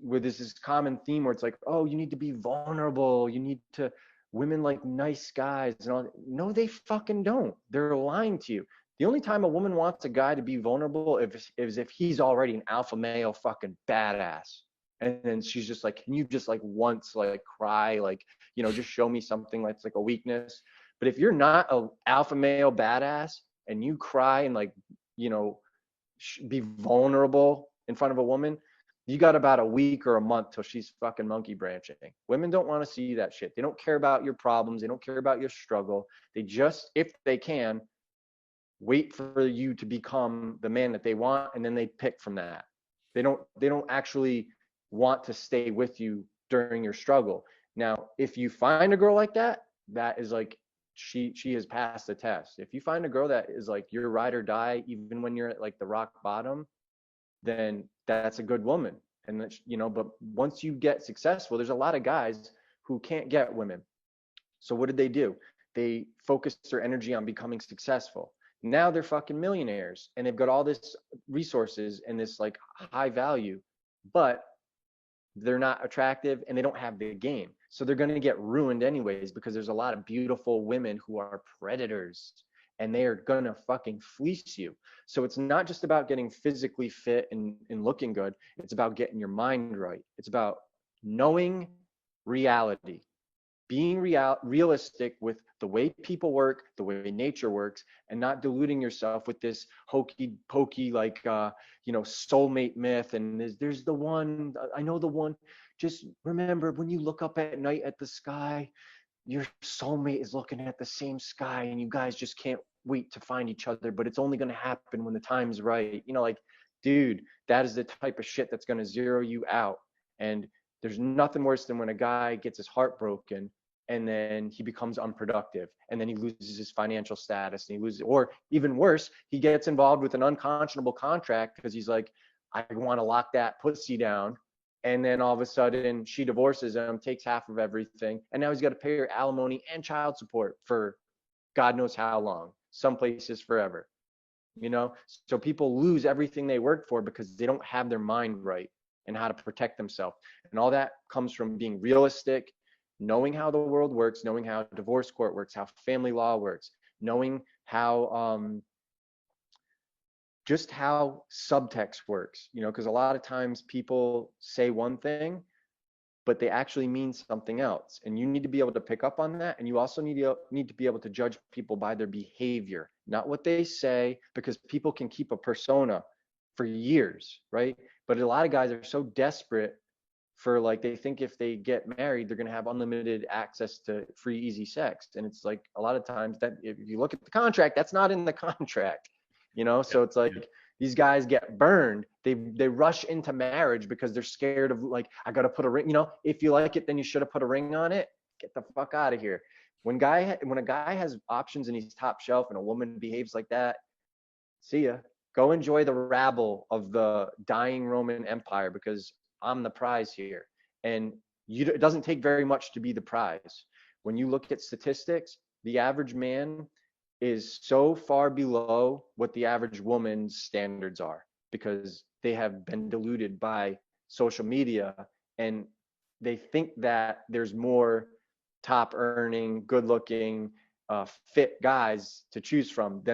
where there's this common theme where it's like, oh, you need to be vulnerable. You need to, women like nice guys and all. No, they fucking don't. They're lying to you. The only time a woman wants a guy to be vulnerable is if he's already an alpha male fucking badass. And then she's just like, can you just like once like cry, like, just show me something that's like a weakness. But if you're not a alpha male badass and you cry and like, be vulnerable in front of a woman, you got about a week or a month till she's fucking monkey branching. Women don't want to see that shit. They don't care about your problems. They don't care about your struggle. They just, if they can, wait for you to become the man that they want, and then they pick from that. They don't actually want to stay with you during your struggle. Now, if you find a girl like that, that is like, she has passed the test. If you find a girl that is like your ride or die, even when you're at like the rock bottom, then that's a good woman. And that's, but once you get successful, there's a lot of guys who can't get women. So what did they do? They focused their energy on becoming successful. Now they're fucking millionaires and they've got all this resources and this like high value, but they're not attractive and they don't have the game. So they're going to get ruined anyways, because there's a lot of beautiful women who are predators and they are going to fucking fleece you. So it's not just about getting physically fit and looking good. It's about getting your mind right. It's about knowing reality, being realistic with the way people work, the way nature works, and not deluding yourself with this hokey pokey like soulmate myth. And there's the one, I know the one. Just remember, when you look up at night at the sky, your soulmate is looking at the same sky, and you guys just can't wait to find each other. But it's only going to happen when the time's right. Like, dude, that is the type of shit that's going to zero you out. And there's nothing worse than when a guy gets his heart broken and then he becomes unproductive and then he loses his financial status and he loses, or even worse, he gets involved with an unconscionable contract because he's like, I want to lock that pussy down. And then all of a sudden she divorces him, takes half of everything. And now he's got to pay her alimony and child support for God knows how long, some places forever, So people lose everything they worked for because they don't have their mind right and how to protect themselves. And all that comes from being realistic, knowing how the world works, knowing how divorce court works, how family law works, knowing how just how subtext works, because a lot of times people say one thing, but they actually mean something else. And you need to be able to pick up on that. And you also need to be able to judge people by their behavior, not what they say, because people can keep a persona for years, right? But a lot of guys are so desperate for, like, they think if they get married, they're going to have unlimited access to free, easy sex. And it's like, a lot of times that if you look at the contract, that's not in the contract, So it's like, these guys get burned. They rush into marriage because they're scared of, like, I got to put a ring, if you like it, then you should have put a ring on it. Get the fuck out of here. When a guy has options and he's top shelf and a woman behaves like that, see ya. Go enjoy the rabble of the dying Roman Empire, because I'm the prize here. And it doesn't take very much to be the prize. When you look at statistics, the average man is so far below what the average woman's standards are, because they have been diluted by social media, and they think that there's more top earning, good looking, fit guys to choose from than